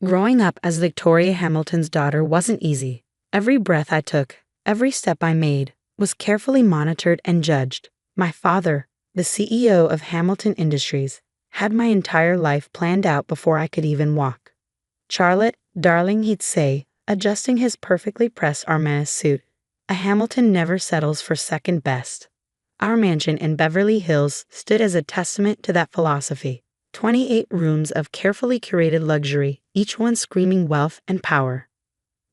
Growing up as Victoria Hamilton's daughter wasn't easy. Every breath I took, every step I made, was carefully monitored and judged. My father, the CEO of Hamilton Industries, had my entire life planned out before I could even walk. "Charlotte, darling," he'd say, adjusting his perfectly pressed Armani suit, "a Hamilton never settles for second best." Our mansion in Beverly Hills stood as a testament to that philosophy. 28 rooms of carefully curated luxury, each one screaming wealth and power.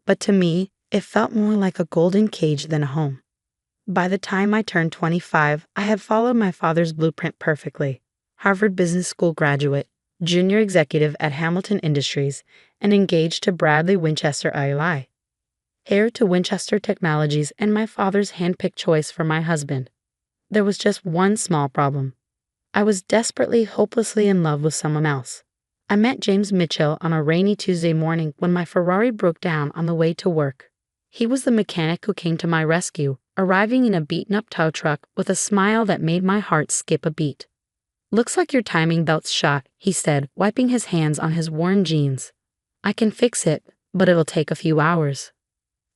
But to me, it felt more like a golden cage than a home. By the time I turned 25, I had followed my father's blueprint perfectly. Harvard Business School graduate, junior executive at Hamilton Industries, and engaged to Bradley Winchester ILI. Heir to Winchester Technologies and my father's handpicked choice for my husband. There was just one small problem. I was desperately, hopelessly in love with someone else. I met James Mitchell on a rainy Tuesday morning when my Ferrari broke down on the way to work. He was the mechanic who came to my rescue, arriving in a beaten-up tow truck with a smile that made my heart skip a beat. "Looks like your timing belt's shot," he said, wiping his hands on his worn jeans. "I can fix it, but it'll take a few hours."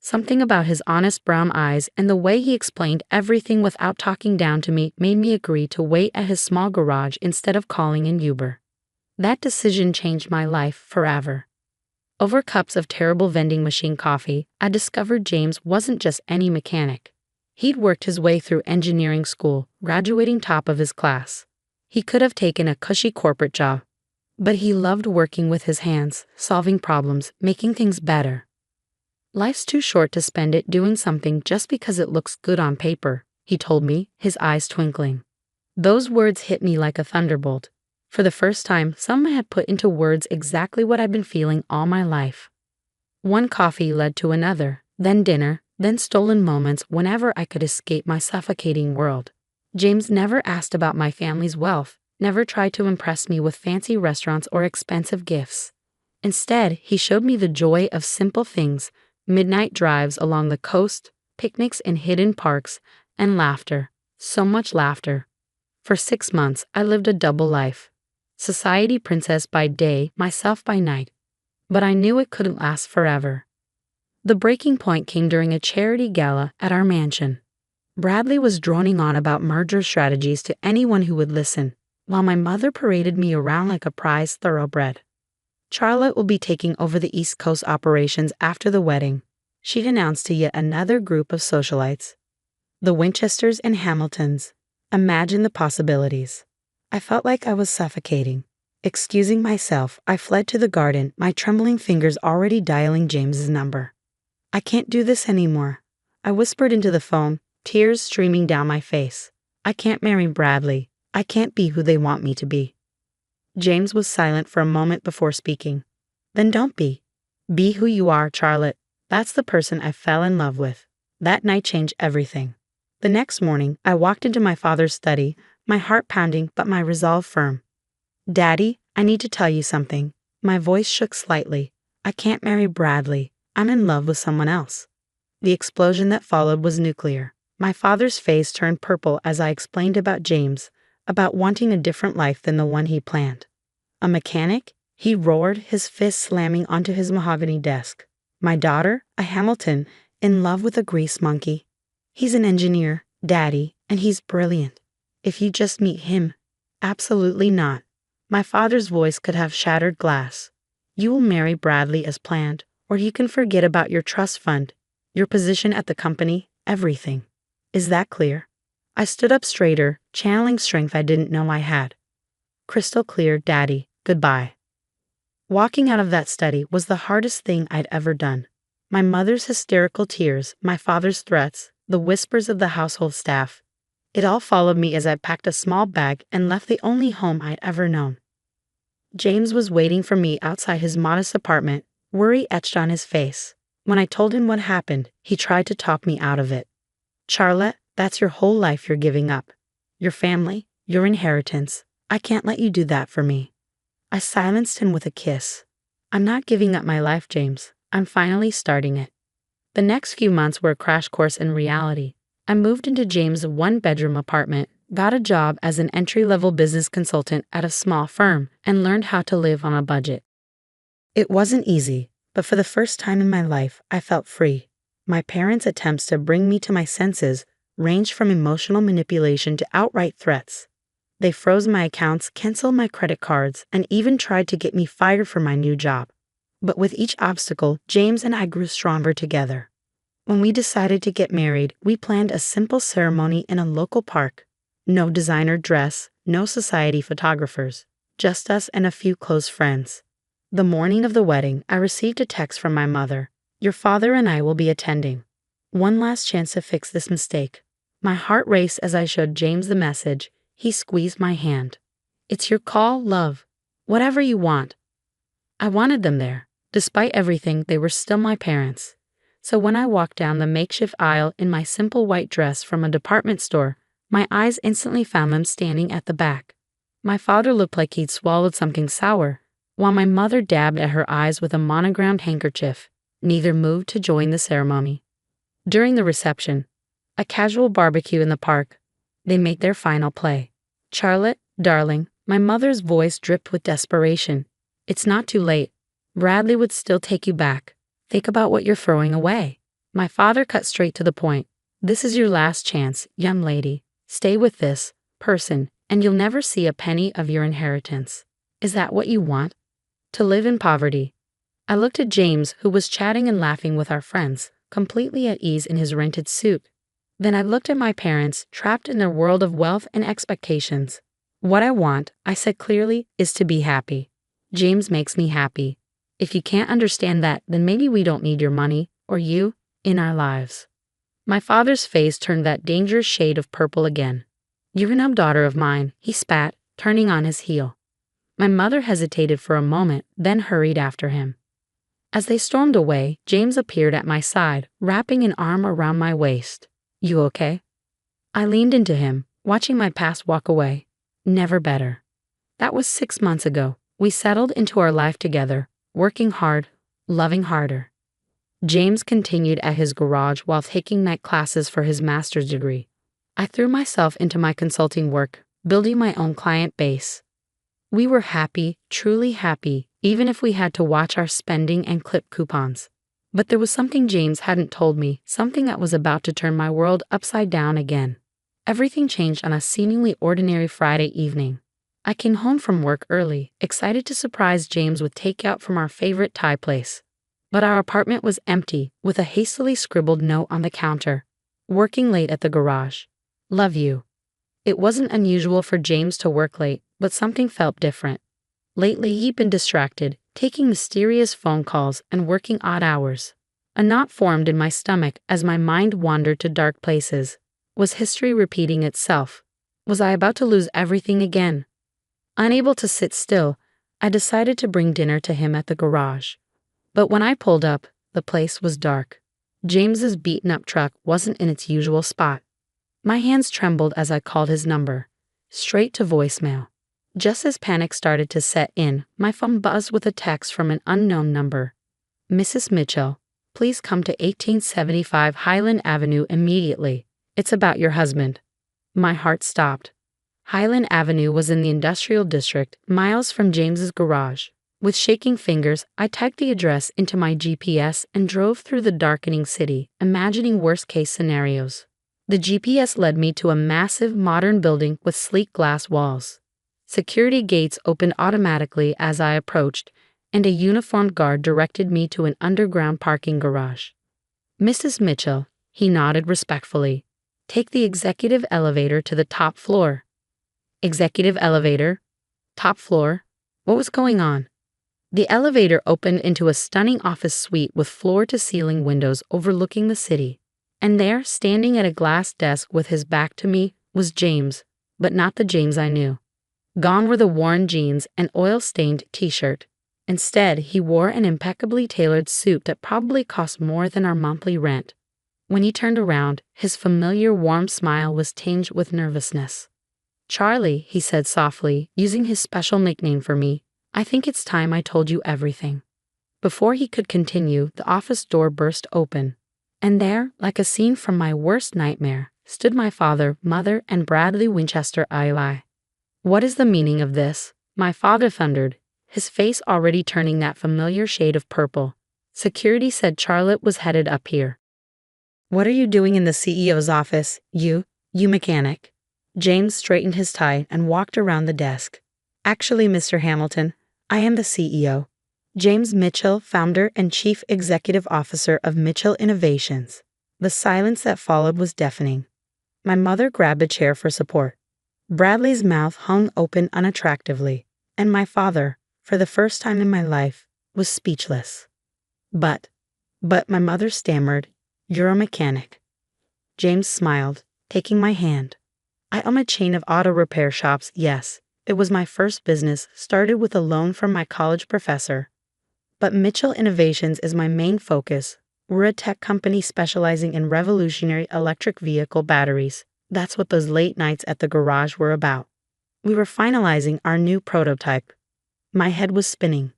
Something about his honest brown eyes and the way he explained everything without talking down to me made me agree to wait at his small garage instead of calling an Uber. That decision changed my life forever. Over cups of terrible vending machine coffee, I discovered James wasn't just any mechanic. He'd worked his way through engineering school, graduating top of his class. He could have taken a cushy corporate job, but he loved working with his hands, solving problems, making things better. "Life's too short to spend it doing something just because it looks good on paper," he told me, his eyes twinkling. Those words hit me like a thunderbolt. For the first time, someone had put into words exactly what I'd been feeling all my life. One coffee led to another, then dinner, then stolen moments whenever I could escape my suffocating world. James never asked about my family's wealth, never tried to impress me with fancy restaurants or expensive gifts. Instead, he showed me the joy of simple things: midnight drives along the coast, picnics in hidden parks, and laughter. So much laughter. For 6 months, I lived a double life. Society princess by day, myself by night. But I knew it couldn't last forever. The breaking point came during a charity gala at our mansion. Bradley was droning on about merger strategies to anyone who would listen, while my mother paraded me around like a prized thoroughbred. "Charlotte will be taking over the East Coast operations after the wedding," she'd announced to yet another group of socialites. The Winchesters and Hamiltons. Imagine the possibilities. I felt like I was suffocating. Excusing myself, I fled to the garden, my trembling fingers already dialing James's number. "I can't do this anymore," I whispered into the phone, tears streaming down my face. "I can't marry Bradley. I can't be who they want me to be." James was silent for a moment before speaking. "Then don't be. Be who you are, Charlotte. That's the person I fell in love with." That night changed everything. The next morning, I walked into my father's study, my heart pounding but my resolve firm. "Daddy, I need to tell you something." My voice shook slightly. "I can't marry Bradley. I'm in love with someone else." The explosion that followed was nuclear. My father's face turned purple as I explained about James, about wanting a different life than the one he planned. "A mechanic?" he roared, his fist slamming onto his mahogany desk. "My daughter, a Hamilton, in love with a grease monkey. He's an engineer, Daddy, and he's brilliant. If you just meet him." "Absolutely not." My father's voice could have shattered glass. "You will marry Bradley as planned, or you can forget about your trust fund, your position at the company, everything. Is that clear?" I stood up straighter, channeling strength I didn't know I had. "Crystal clear, Daddy. Goodbye." Walking out of that study was the hardest thing I'd ever done. My mother's hysterical tears, my father's threats, the whispers of the household staff. It all followed me as I packed a small bag and left the only home I'd ever known. James was waiting for me outside his modest apartment, worry etched on his face. When I told him what happened, he tried to talk me out of it. "Charlotte, that's your whole life you're giving up. Your family, your inheritance. I can't let you do that for me." I silenced him with a kiss. "I'm not giving up my life, James. I'm finally starting it." The next few months were a crash course in reality. I moved into James' one-bedroom apartment, got a job as an entry-level business consultant at a small firm, and learned how to live on a budget. It wasn't easy, but for the first time in my life, I felt free. My parents' attempts to bring me to my senses ranged from emotional manipulation to outright threats. They froze my accounts, canceled my credit cards, and even tried to get me fired from my new job. But with each obstacle, James and I grew stronger together. When we decided to get married, we planned a simple ceremony in a local park. No designer dress, no society photographers, just us and a few close friends. The morning of the wedding, I received a text from my mother. "Your father and I will be attending. One last chance to fix this mistake." My heart raced as I showed James the message. He squeezed my hand. "It's your call, love. Whatever you want." I wanted them there. Despite everything, they were still my parents. So when I walked down the makeshift aisle in my simple white dress from a department store, my eyes instantly found them standing at the back. My father looked like he'd swallowed something sour, while my mother dabbed at her eyes with a monogrammed handkerchief. Neither moved to join the ceremony. During the reception, a casual barbecue in the park, they made their final play. "Charlotte, darling," my mother's voice dripped with desperation. "It's not too late. Bradley would still take you back. Think about what you're throwing away." My father cut straight to the point. "This is your last chance, young lady. Stay with this person, and you'll never see a penny of your inheritance. Is that what you want? To live in poverty?" I looked at James, who was chatting and laughing with our friends, completely at ease in his rented suit. Then I looked at my parents, trapped in their world of wealth and expectations. "What I want," I said clearly, "is to be happy. James makes me happy. If you can't understand that, then maybe we don't need your money, or you, in our lives." My father's face turned that dangerous shade of purple again. "You're a dumb daughter of mine," he spat, turning on his heel. My mother hesitated for a moment, then hurried after him. As they stormed away, James appeared at my side, wrapping an arm around my waist. "You okay?" I leaned into him, watching my past walk away. Never better. That was 6 months ago. We settled into our life together, working hard, loving harder. James continued at his garage while taking night classes for his master's degree. I threw myself into my consulting work, building my own client base. We were happy, truly happy, even if we had to watch our spending and clip coupons. But there was something James hadn't told me, something that was about to turn my world upside down again. Everything changed on a seemingly ordinary Friday evening. I came home from work early, excited to surprise James with takeout from our favorite Thai place. But our apartment was empty, with a hastily scribbled note on the counter. "Working late at the garage. Love you." It wasn't unusual for James to work late, but something felt different. Lately, he'd been distracted, taking mysterious phone calls and working odd hours. A knot formed in my stomach as my mind wandered to dark places. Was history repeating itself? Was I about to lose everything again? Unable to sit still, I decided to bring dinner to him at the garage. But when I pulled up, the place was dark. James's beaten-up truck wasn't in its usual spot. My hands trembled as I called his number. Straight to voicemail. Just as panic started to set in, my phone buzzed with a text from an unknown number. "Mrs. Mitchell, please come to 1875 Highland Avenue immediately. It's about your husband." My heart stopped. Highland Avenue was in the industrial district, miles from James's garage. With shaking fingers, I typed the address into my GPS and drove through the darkening city, imagining worst-case scenarios. The GPS led me to a massive, modern building with sleek glass walls. Security gates opened automatically as I approached, and a uniformed guard directed me to an underground parking garage. "Mrs. Mitchell," he nodded respectfully. "Take the executive elevator to the top floor." Executive elevator? Top floor? What was going on? The elevator opened into a stunning office suite with floor-to-ceiling windows overlooking the city. And there, standing at a glass desk with his back to me, was James, but not the James I knew. Gone were the worn jeans and oil-stained t-shirt. Instead, he wore an impeccably tailored suit that probably cost more than our monthly rent. When he turned around, his familiar warm smile was tinged with nervousness. "Charlie," he said softly, using his special nickname for me, "I think it's time I told you everything." Before he could continue, the office door burst open. And there, like a scene from my worst nightmare, stood my father, mother, and Bradley Winchester Eli. "What is the meaning of this?" my father thundered, his face already turning that familiar shade of purple. Security said Charlotte was headed up here. What are you doing in the CEO's office, you mechanic? James straightened his tie and walked around the desk. Actually, Mr. Hamilton, I am the CEO. James Mitchell, founder and chief executive officer of Mitchell Innovations. The silence that followed was deafening. My mother grabbed a chair for support. Bradley's mouth hung open unattractively, and my father, for the first time in my life, was speechless. But my mother stammered, "You're a mechanic." James smiled, taking my hand. I own a chain of auto repair shops, yes. It was my first business, started with a loan from my college professor. But Mitchell Innovations is my main focus. We're a tech company specializing in revolutionary electric vehicle batteries. That's what those late nights at the garage were about. We were finalizing our new prototype. My head was spinning.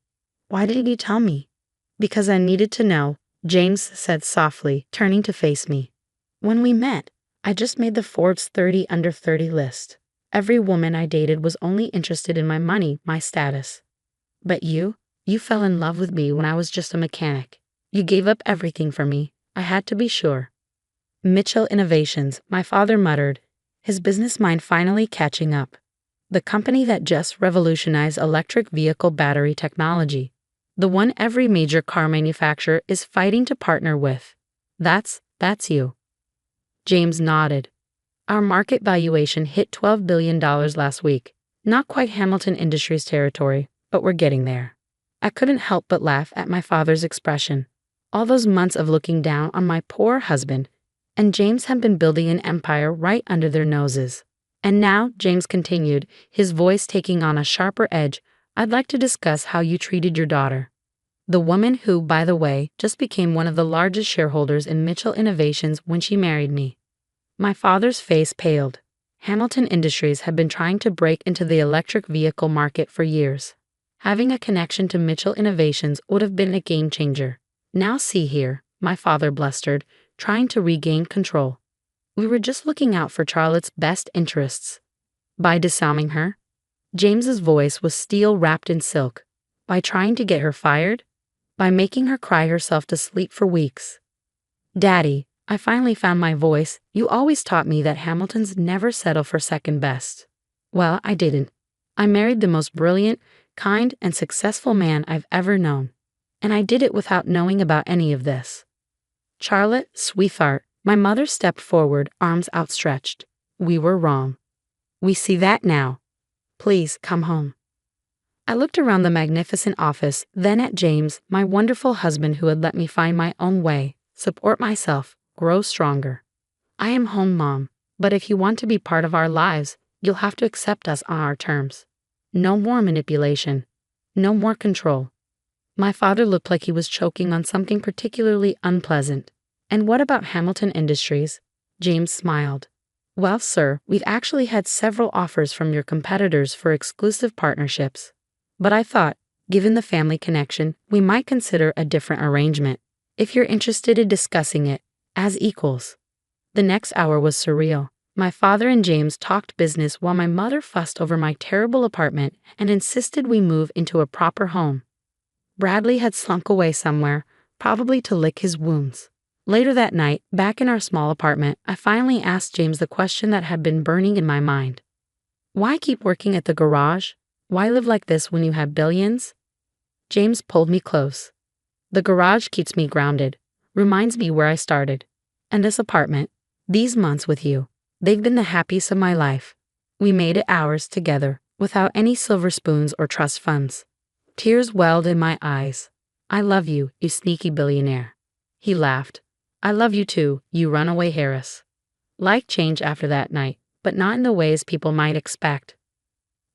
Why didn't you tell me? Because I needed to know, James said softly, turning to face me. When we met, I just made the Forbes 30 under 30 list. Every woman I dated was only interested in my money, my status. But you fell in love with me when I was just a mechanic. You gave up everything for me. I had to be sure. Mitchell Innovations, my father muttered, his business mind finally catching up. The company that just revolutionized electric vehicle battery technology. The one every major car manufacturer is fighting to partner with. That's you. James nodded. Our market valuation hit $12 billion last week. Not quite Hamilton Industries territory, but we're getting there. I couldn't help but laugh at my father's expression. All those months of looking down on my poor husband, and James had been building an empire right under their noses. And now, James continued, his voice taking on a sharper edge, I'd like to discuss how you treated your daughter. The woman who, by the way, just became one of the largest shareholders in Mitchell Innovations when she married me. My father's face paled. Hamilton Industries had been trying to break into the electric vehicle market for years. Having a connection to Mitchell Innovations would have been a game changer. Now see here, my father blustered, trying to regain control. We were just looking out for Charlotte's best interests. By disarming her? James's voice was steel wrapped in silk. By trying to get her fired? By making her cry herself to sleep for weeks. Daddy, I finally found my voice. You always taught me that Hamiltons never settle for second best. Well, I didn't. I married the most brilliant, kind, and successful man I've ever known. And I did it without knowing about any of this. Charlotte, sweetheart, my mother stepped forward, arms outstretched. We were wrong. We see that now. Please come home. I looked around the magnificent office, then at James, my wonderful husband who had let me find my own way, support myself, grow stronger. I am home, Mom, but if you want to be part of our lives, you'll have to accept us on our terms. No more manipulation. No more control. My father looked like he was choking on something particularly unpleasant. And what about Hamilton Industries? James smiled. Well, sir, we've actually had several offers from your competitors for exclusive partnerships. But I thought, given the family connection, we might consider a different arrangement, if you're interested in discussing it, as equals. The next hour was surreal. My father and James talked business while my mother fussed over my terrible apartment and insisted we move into a proper home. Bradley had slunk away somewhere, probably to lick his wounds. Later that night, back in our small apartment, I finally asked James the question that had been burning in my mind. Why keep working at the garage? Why live like this when you have billions? James pulled me close. The garage keeps me grounded, reminds me where I started. And this apartment, these months with you, they've been the happiest of my life. We made it ours together, without any silver spoons or trust funds. Tears welled in my eyes. I love you, you sneaky billionaire. He laughed. I love you too, you runaway Harris. Life changed after that night, but not in the ways people might expect.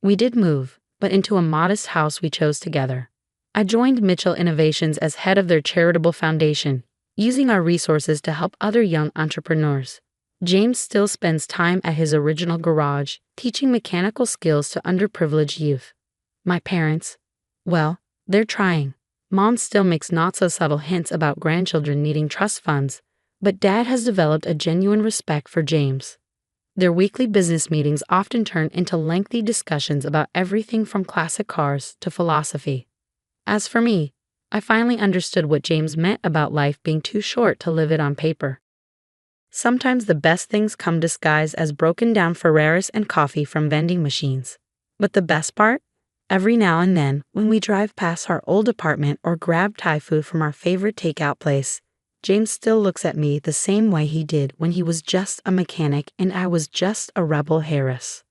We did move, but into a modest house we chose together. I joined Mitchell Innovations as head of their charitable foundation, using our resources to help other young entrepreneurs. James still spends time at his original garage, teaching mechanical skills to underprivileged youth. My parents, well, they're trying. Mom still makes not-so-subtle hints about grandchildren needing trust funds, but Dad has developed a genuine respect for James. Their weekly business meetings often turned into lengthy discussions about everything from classic cars to philosophy. As for me, I finally understood what James meant about life being too short to live it on paper. Sometimes the best things come disguised as broken down Ferraris and coffee from vending machines. But the best part? Every now and then, when we drive past our old apartment or grab Thai food from our favorite takeout place, James still looks at me the same way he did when he was just a mechanic and I was just a rebel Harris.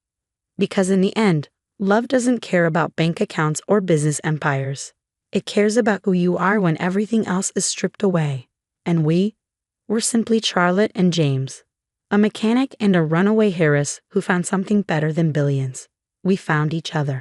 Because in the end, love doesn't care about bank accounts or business empires. It cares about who you are when everything else is stripped away. And we're simply Charlotte and James, a mechanic and a runaway Harris who found something better than billions. We found each other.